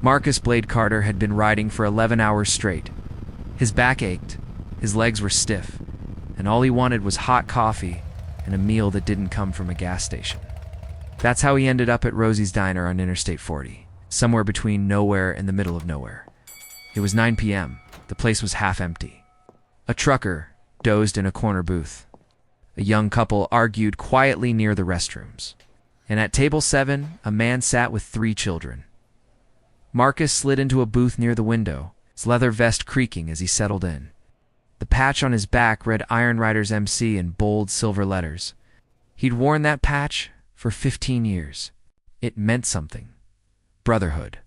Marcus Blade Carter had been riding for 11 hours straight. His back ached, his legs were stiff, and all he wanted was hot coffee and a meal that didn't come from a gas station. That's how he ended up at Rosie's Diner on Interstate 40, somewhere between nowhere and the middle of nowhere. It was 9 p.m. The place was half empty. A trucker dozed in a corner booth. A young couple argued quietly near the restrooms. And at table 7, a man sat with 3 children. Marcus slid into a booth near the window, his leather vest creaking as he settled in. The patch on his back read Iron Riders MC in bold silver letters. He'd worn that patch for 15 years. It meant something. Brotherhood,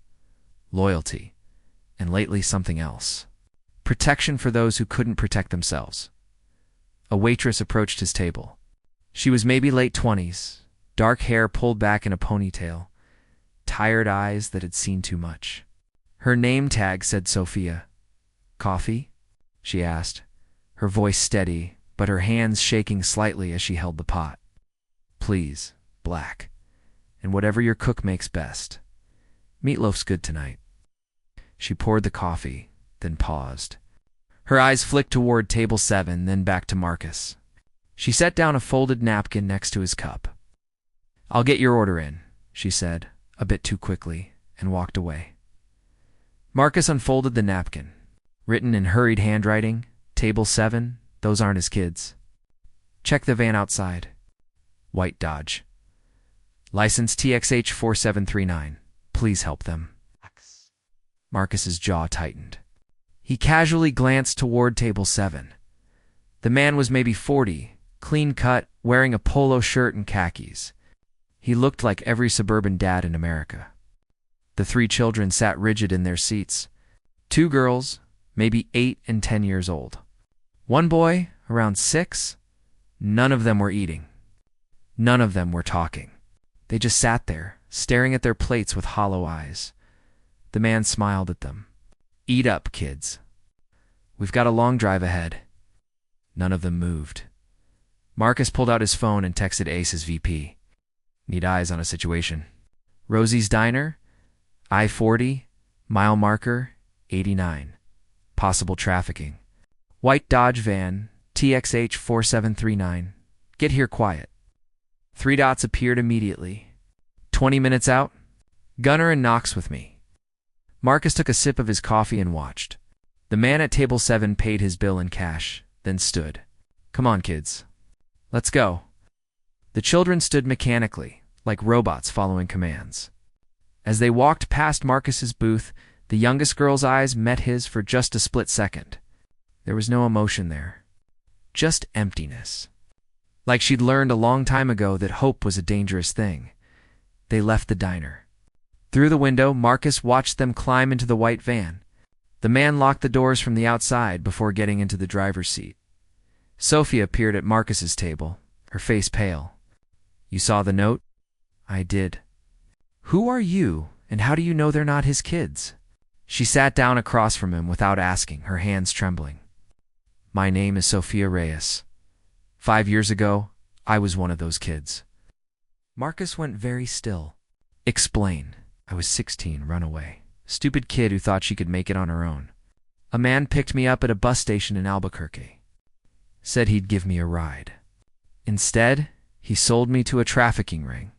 loyalty, and lately something else. Protection for those who couldn't protect themselves. A waitress approached his table. She was maybe late 20s, dark hair pulled back in a ponytail, tired eyes that had seen too much. Her name tag said Sofia. "Coffee?" she asked, her voice steady, but her hands shaking slightly as she held the pot. "Please, black, and whatever your cook makes best. Meatloaf's good tonight." She poured the coffee, then paused. Her eyes flicked toward table 7, then back to Marcus. She set down a folded napkin next to his cup. "I'll get your order in," she said, a bit too quickly, and walked away. Marcus unfolded the napkin. Written in hurried handwriting, "Table 7, those aren't his kids. Check the van outside. White Dodge. License TXH 4739. Please help them." Marcus's jaw tightened. He casually glanced toward table 7. The man was maybe 40, clean-cut, wearing a polo shirt and khakis. He looked like every suburban dad in America. The 3 children sat rigid in their seats. 2 girls, maybe 8 and 10 years old. 1 boy, around 6. None of them were eating. None of them were talking. They just sat there, staring at their plates with hollow eyes. The man smiled at them. "Eat up, kids. We've got a long drive ahead." None of them moved. Marcus pulled out his phone and texted Ace's VP. "Need eyes on a situation. Rosie's Diner, I-40, mile marker 89. Possible trafficking. White Dodge van, TXH 4739. Get here quiet." 3 dots appeared immediately. 20 minutes out. Gunner and Knox with me. Marcus took a sip of his coffee and watched. The man at table 7 paid his bill in cash, then stood. "Come on, kids. Let's go." The children stood mechanically, like robots following commands. As they walked past Marcus's booth, the youngest girl's eyes met his for just a split second. There was no emotion there. Just emptiness. Like she'd learned a long time ago that hope was a dangerous thing. They left the diner. Through the window, Marcus watched them climb into the white van. The man locked the doors from the outside before getting into the driver's seat. Sofia appeared at Marcus's table, her face pale. "You saw the note?" "I did." "Who are you, and how do you know they're not his kids?" She sat down across from him without asking, her hands trembling. "My name is Sofia Reyes. 5 years ago, I was one of those kids." Marcus went very still. "Explain." "I was 16, runaway. Stupid kid who thought she could make it on her own. A man picked me up at a bus station in Albuquerque. Said he'd give me a ride. Instead, he sold me to a trafficking ring.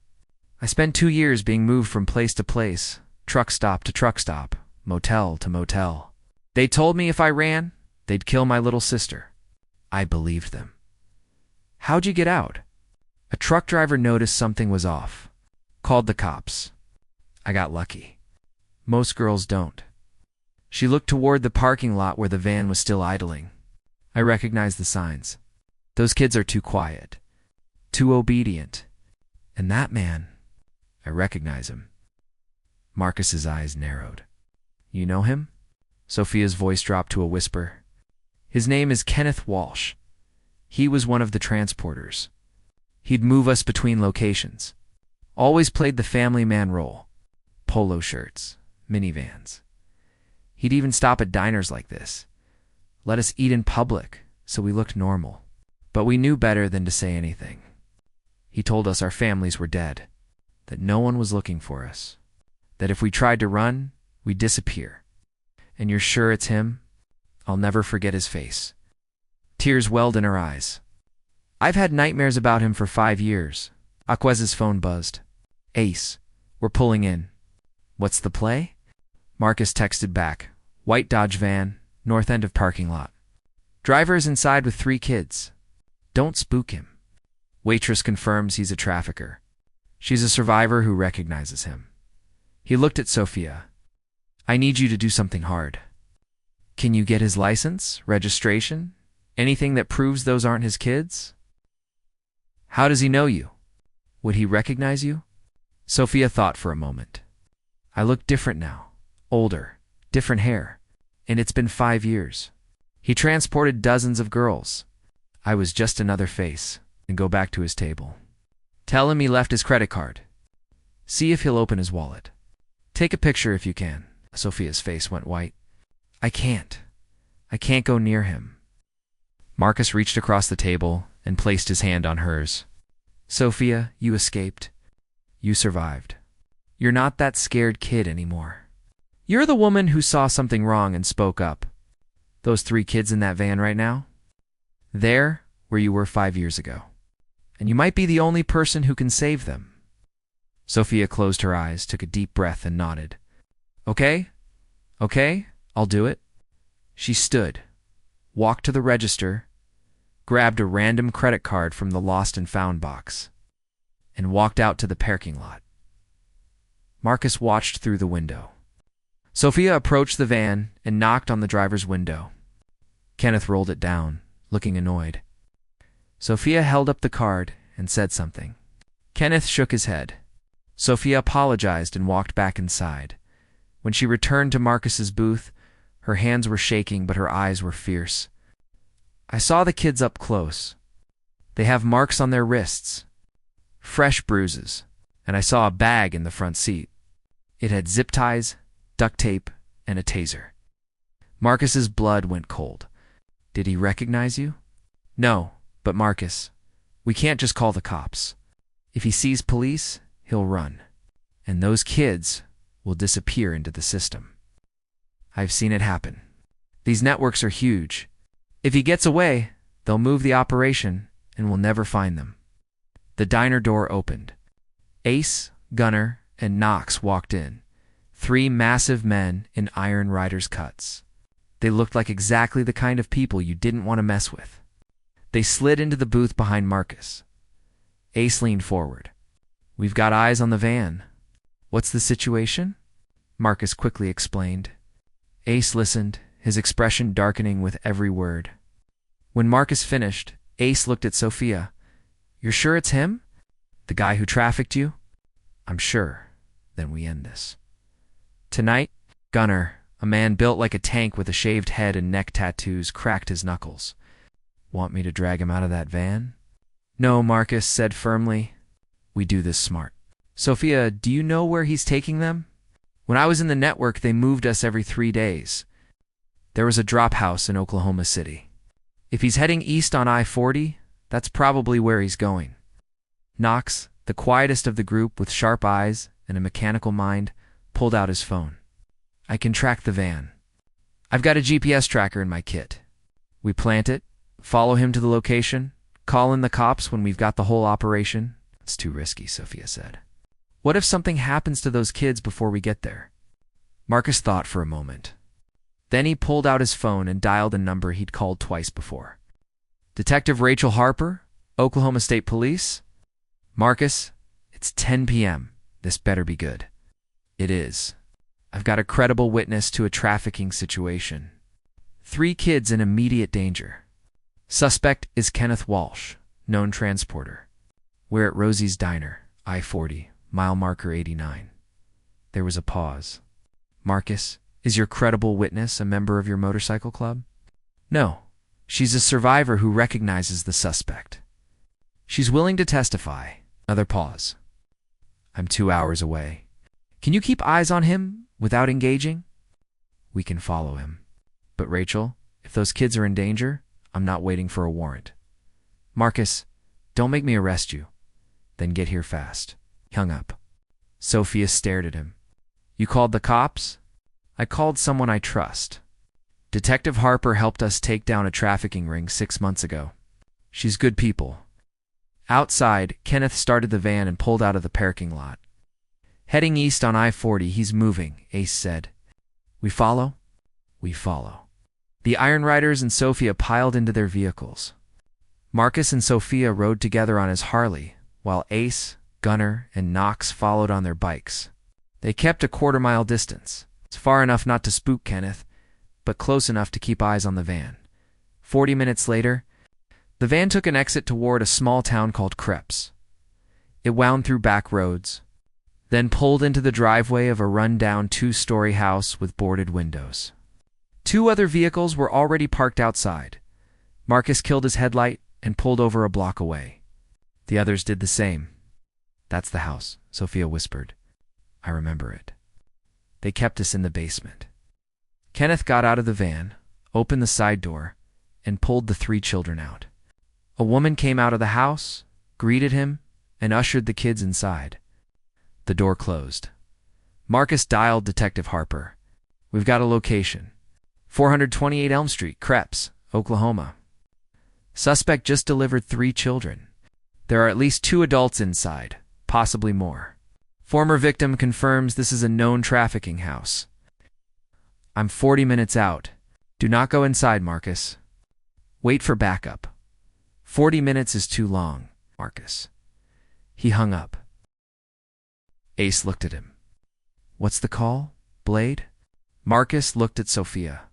I spent 2 years being moved from place to place, truck stop to truck stop, motel to motel. They told me if I ran, they'd kill my little sister. I believed them." "How'd you get out?" "A truck driver noticed something was off. Called the cops. I got lucky. Most girls don't." She looked toward the parking lot where the van was still idling. "I recognized the signs. Those kids are too quiet, too obedient. And that man, I recognize him." Marcus's eyes narrowed. "You know him?" Sofia's voice dropped to a whisper. "His name is Kenneth Walsh. He was one of the transporters. He'd move us between locations. Always played the family man role. Polo shirts, minivans. He'd even stop at diners like this. Let us eat in public, so we looked normal. But we knew better than to say anything. He told us our families were dead, that no one was looking for us, that if we tried to run, We disappear. And you're sure it's him? I'll never forget his face. Tears welled in her eyes. I've had nightmares about him for 5 years. Aquez's phone buzzed. Ace, we're pulling in. What's the play? Marcus texted back. White Dodge van, north end of parking lot. Driver is inside with 3 kids. Don't spook him. Waitress confirms he's a trafficker. She's a survivor who recognizes him. He looked at Sofia. I need you to do something hard. Can you get his license, registration, anything that proves those aren't his kids? How does he know you? Would he recognize you? Sofia thought for a moment. I look different now. Older, different hair. And it's been 5 years. He transported dozens of girls. I was just another face. And go back to his table. Tell him he left his credit card. See if he'll open his wallet. Take a picture if you can. Sofia's face went white. I can't. I can't go near him. Marcus reached across the table and placed his hand on hers. Sofia, you escaped. You survived. You're not that scared kid anymore. You're the woman who saw something wrong and spoke up. Those 3 kids in that van right now? They're where you were 5 years ago. And you might be the only person who can save them. Sofia closed her eyes, took a deep breath, and nodded. Okay, I'll do it. She stood, walked to the register, grabbed a random credit card from the lost and found box, and walked out to the parking lot. Marcus watched through the window. Sofia approached the van and knocked on the driver's window. Kenneth rolled it down, looking annoyed. Sofia held up the card and said something. Kenneth shook his head. Sofia apologized and walked back inside. When she returned to Marcus's booth, her hands were shaking but her eyes were fierce. I saw the kids up close. They have marks on their wrists, fresh bruises, and I saw a bag in the front seat. It had zip ties, duct tape, and a taser. Marcus's blood went cold. Did he recognize you? No, but Marcus, we can't just call the cops. If he sees police, he'll run. And those kids will disappear into the system. I've seen it happen. These networks are huge. If he gets away, they'll move the operation and we'll never find them. The diner door opened. Ace, Gunner, and Knox walked in. 3 massive men in Iron Riders cuts. They looked like exactly the kind of people you didn't want to mess with. They slid into the booth behind Marcus. Ace leaned forward. We've got eyes on the van. What's the situation? Marcus quickly explained. Ace listened, his expression darkening with every word. When Marcus finished, Ace looked at Sofia. You're sure it's him? The guy who trafficked you? I'm sure. Then we end this. Tonight, Gunner, a man built like a tank with a shaved head and neck tattoos, cracked his knuckles. Want me to drag him out of that van? No, Marcus said firmly. We do this smart. Sofia, do you know where he's taking them? When I was in the network, they moved us every 3 days. There was a drop house in Oklahoma City. If he's heading east on I-40, that's probably where he's going. Knox, the quietest of the group with sharp eyes and a mechanical mind, pulled out his phone. I can track the van. I've got a GPS tracker in my kit. We plant it, follow him to the location, call in the cops when we've got the whole operation. It's too risky, Sofia said. What if something happens to those kids before we get there? Marcus thought for a moment. Then he pulled out his phone and dialed a number he'd called twice before. Detective Rachel Harper, Oklahoma State Police? Marcus, it's 10 p.m. This better be good. It is. I've got a credible witness to a trafficking situation. 3 kids in immediate danger. Suspect is Kenneth Walsh, known transporter. We're at Rosie's Diner, I-40, mile marker 89. There was a pause. Marcus, is your credible witness a member of your motorcycle club? No. She's a survivor who recognizes the suspect. She's willing to testify. Another pause. I'm 2 hours away. Can you keep eyes on him without engaging? We can follow him. But Rachel, if those kids are in danger, I'm not waiting for a warrant. Marcus, don't make me arrest you. Then get here fast. He hung up. Sofia stared at him. You called the cops? I called someone I trust. Detective Harper helped us take down a trafficking ring 6 months ago. She's good people. Outside, Kenneth started the van and pulled out of the parking lot. Heading east on I-40, he's moving, Ace said. We follow? We follow. The Iron Riders and Sofia piled into their vehicles. Marcus and Sofia rode together on his Harley, while Ace, Gunnar, and Knox followed on their bikes. They kept a quarter-mile distance. It's far enough not to spook Kenneth, but close enough to keep eyes on the van. 40 minutes later, the van took an exit toward a small town called Kreps. It wound through back roads, then pulled into the driveway of a run-down 2-story house with boarded windows. 2 other vehicles were already parked outside. Marcus killed his headlight and pulled over a block away. The others did the same. That's the house, Sofia whispered. I remember it. They kept us in the basement. Kenneth got out of the van, opened the side door, and pulled the 3 children out. A woman came out of the house, greeted him, and ushered the kids inside. The door closed. Marcus dialed Detective Harper. We've got a location. 428 Elm Street, Kreps, Oklahoma. Suspect just delivered 3 children. There are at least 2 adults inside, possibly more. Former victim confirms this is a known trafficking house. I'm 40 minutes out. Do not go inside, Marcus. Wait for backup. 40 minutes is too long, Marcus. He hung up. Ace looked at him. What's the call, Blade? Marcus looked at Sofia.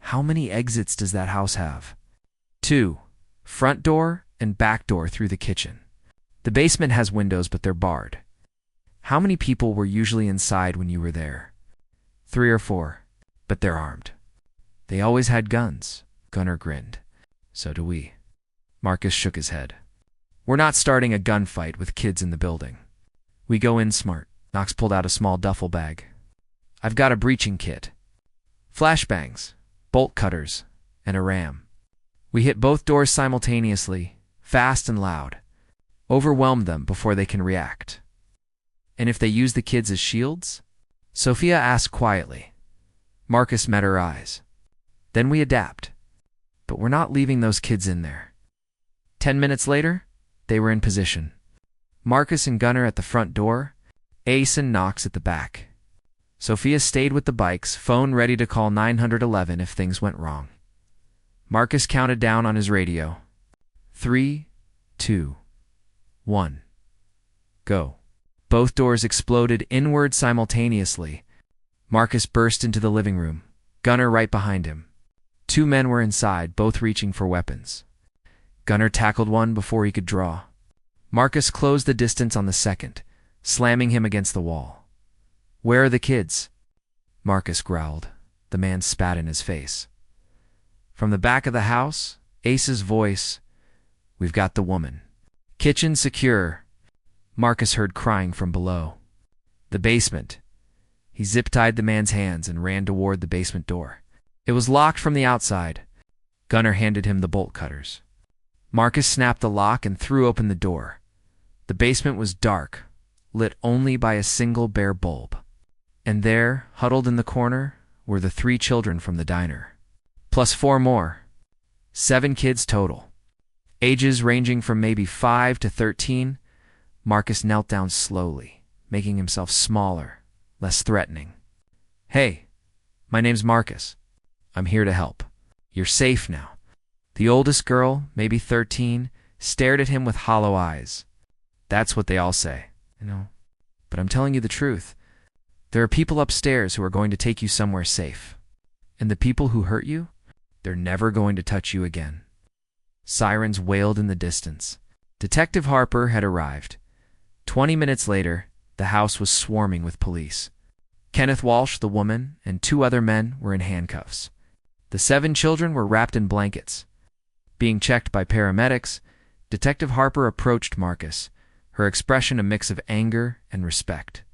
How many exits does that house have? 2. Front door and back door through the kitchen. The basement has windows, but they're barred. How many people were usually inside when you were there? 3 or 4, but they're armed. They always had guns, Gunnar grinned. So do we. Marcus shook his head. We're not starting a gunfight with kids in the building. We go in smart. Knox pulled out a small duffel bag. I've got a breaching kit. Flashbangs, bolt cutters, and a ram. We hit both doors simultaneously, fast and loud. Overwhelm them before they can react. And if they use the kids as shields? Sofia asked quietly. Marcus met her eyes. Then we adapt. But we're not leaving those kids in there. 10 minutes later, they were in position. Marcus and Gunnar at the front door, Ace and Knox at the back. Sofia stayed with the bikes, phone ready to call 911 if things went wrong. Marcus counted down on his radio. 3, 2, 1. Go. Both doors exploded inward simultaneously. Marcus burst into the living room, Gunnar right behind him. 2 men were inside, both reaching for weapons. Gunnar tackled one before he could draw. Marcus closed the distance on the second, slamming him against the wall. Where are the kids? Marcus growled. The man spat in his face. From the back of the house, Ace's voice, We've got the woman. Kitchen secure. Marcus heard crying from below. The basement. He zip-tied the man's hands and ran toward the basement door. It was locked from the outside. Gunnar handed him the bolt cutters. Marcus snapped the lock and threw open the door. The basement was dark, lit only by a single bare bulb. And there, huddled in the corner, were the 3 children from the diner. Plus 4 more. 7 kids total. Ages ranging from maybe 5 to 13. Marcus knelt down slowly, making himself smaller, less threatening. Hey, my name's Marcus. I'm here to help. You're safe now. The oldest girl, maybe 13, stared at him with hollow eyes. That's what they all say, But I'm telling you the truth. There are people upstairs who are going to take you somewhere safe. And the people who hurt you, they're never going to touch you again. Sirens wailed in the distance. Detective Harper had arrived. 20 minutes later, the house was swarming with police. Kenneth Walsh, the woman, and 2 other men were in handcuffs. The 7 children were wrapped in blankets. Being checked by paramedics, Detective Harper approached Marcus, her expression a mix of anger and respect.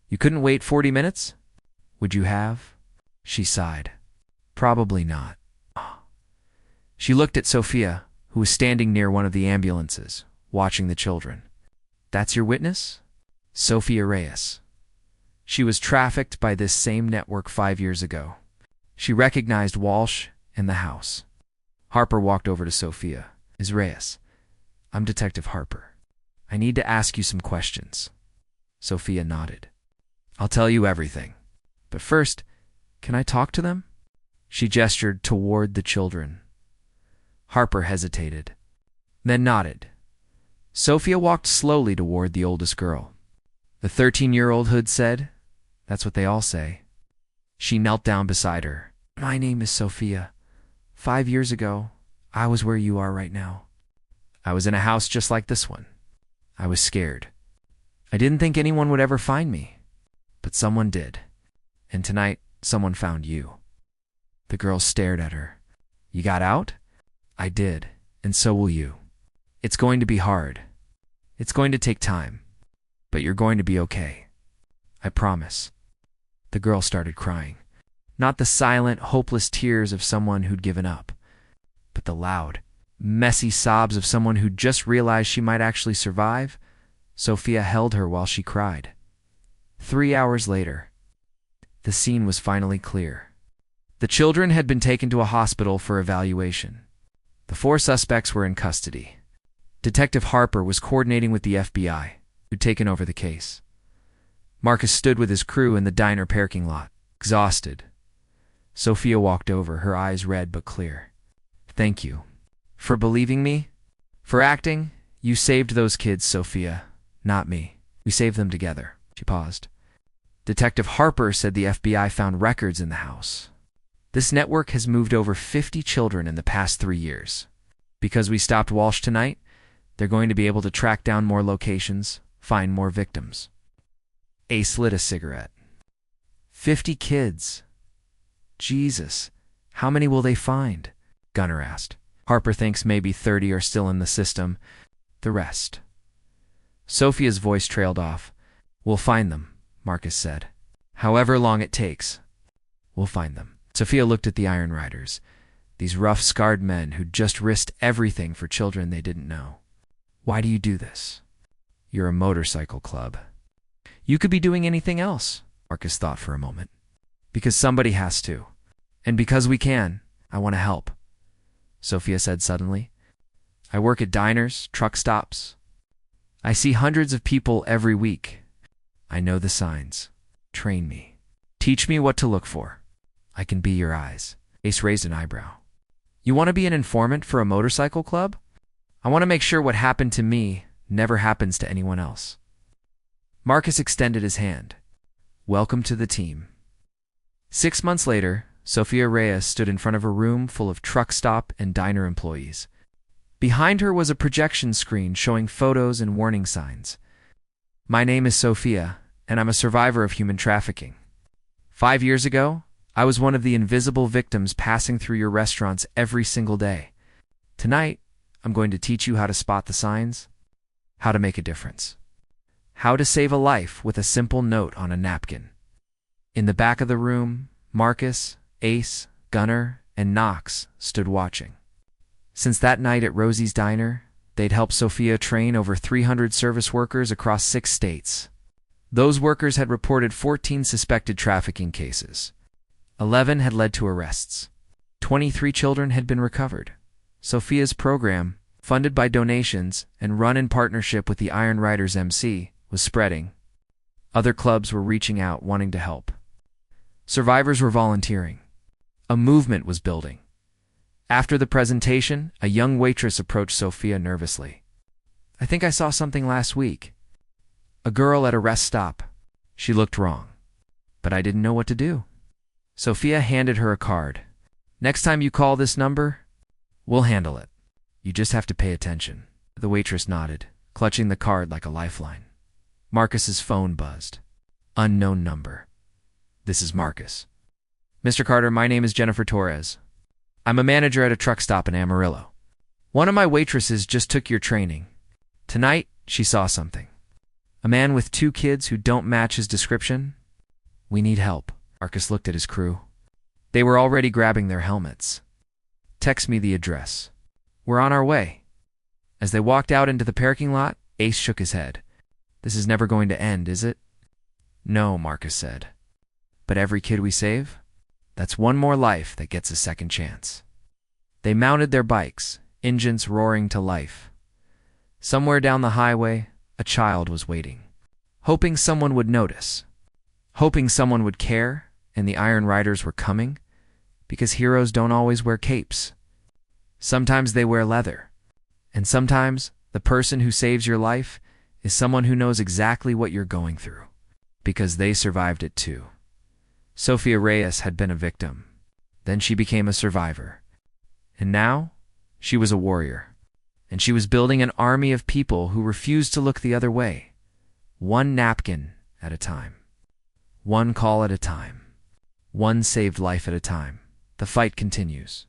You couldn't wait 40 minutes? Would you have? She sighed. Probably not. She looked at Sofia, who was standing near one of the ambulances, watching the children. That's your witness? Sofia Reyes. She was trafficked by this same network 5 years ago. She recognized Walsh and the house. Harper walked over to Sofia. "Ms. Reyes, I'm Detective Harper. I need to ask you some questions." Sofia nodded. "I'll tell you everything. But first, can I talk to them?" She gestured toward the children. Harper hesitated, then nodded. Sofia walked slowly toward the oldest girl. "The 13-year-old," Hood said. "That's what they all say." She knelt down beside her. "My name is Sofia. 5 years ago, I was where you are right now. I was in a house just like this one. I was scared. I didn't think anyone would ever find me. But someone did. And tonight, someone found you." The girl stared at her. "You got out?" "I did, and so will you. It's going to be hard. It's going to take time. But you're going to be okay. I promise." The girl started crying. Not the silent, hopeless tears of someone who'd given up, but the loud, messy sobs of someone who'd just realized she might actually survive. Sofia held her while she cried. 3 hours later, the scene was finally clear. The children had been taken to a hospital for evaluation. The 4 suspects were in custody. Detective Harper was coordinating with the FBI, who'd taken over the case. Marcus stood with his crew in the diner parking lot, exhausted. Sofia walked over, her eyes red but clear. "Thank you. For believing me? For acting? You saved those kids, Sofia, not me. We saved them together." She paused. "Detective Harper said the FBI found records in the house. This network has moved over 50 children in the past 3 years. Because we stopped Walsh tonight, they're going to be able to track down more locations, find more victims." Ace lit a cigarette. 50 kids. Jesus, how many will they find? Gunner asked. Harper thinks maybe 30 are still in the system. The rest. Sofia's voice trailed off. "We'll find them," Marcus said. "However long it takes, we'll find them." Sofia looked at the Iron Riders, these rough, scarred men who'd just risked everything for children they didn't know. "Why do you do this?" "You're a motorcycle club." "You could be doing anything else," Marcus thought for a moment. "Because somebody has to. And because we can, I want to help," Sofia said suddenly. "I work at diners, truck stops. I see hundreds of people every week. I know the signs. Train me. Teach me what to look for. I can be your eyes." Ace raised an eyebrow. "You want to be an informant for a motorcycle club? I want to make sure what happened to me never happens to anyone else." Marcus extended his hand. "Welcome to the team." 6 months later, Sofia Reyes stood in front of a room full of truck stop and diner employees. Behind her was a projection screen showing photos and warning signs. "My name is Sofia, and I'm a survivor of human trafficking. 5 years ago, I was one of the invisible victims passing through your restaurants every single day. Tonight, I'm going to teach you how to spot the signs, how to make a difference, how to save a life with a simple note on a napkin." In the back of the room, Marcus, Ace, Gunner, and Knox stood watching. Since that night at Rosie's Diner, they'd helped Sofia train over 300 service workers across 6 states. Those workers had reported 14 suspected trafficking cases. 11 had led to arrests. 23 children had been recovered. Sofia's program, funded by donations and run in partnership with the Iron Riders MC, was spreading. Other clubs were reaching out, wanting to help. Survivors were volunteering. A movement was building. After the presentation, a young waitress approached Sofia nervously. "I think I saw something last week. A girl at a rest stop. She looked wrong. But I didn't know what to do." Sofia handed her a card. "Next time you call this number, we'll handle it. You just have to pay attention." The waitress nodded, clutching the card like a lifeline. Marcus's phone buzzed. Unknown number. "This is Marcus." "Mr. Carter, my name is Jennifer Torres. I'm a manager at a truck stop in Amarillo. One of my waitresses just took your training. Tonight, she saw something. A man with 2 kids who don't match his description. We need help." Marcus looked at his crew. They were already grabbing their helmets. "Text me the address. We're on our way." As they walked out into the parking lot, Ace shook his head. "This is never going to end, is it?" No, Marcus said. But every kid we save? That's one more life that gets a second chance. They mounted their bikes, engines roaring to life. Somewhere down the highway, a child was waiting, hoping someone would notice, hoping someone would care, and the Iron Riders were coming, because heroes don't always wear capes. Sometimes they wear leather, and sometimes the person who saves your life is someone who knows exactly what you're going through, because they survived it too. Sofia Reyes had been a victim. Then she became a survivor. And now, she was a warrior. And she was building an army of people who refused to look the other way. One napkin at a time. One call at a time. One saved life at a time. The fight continues.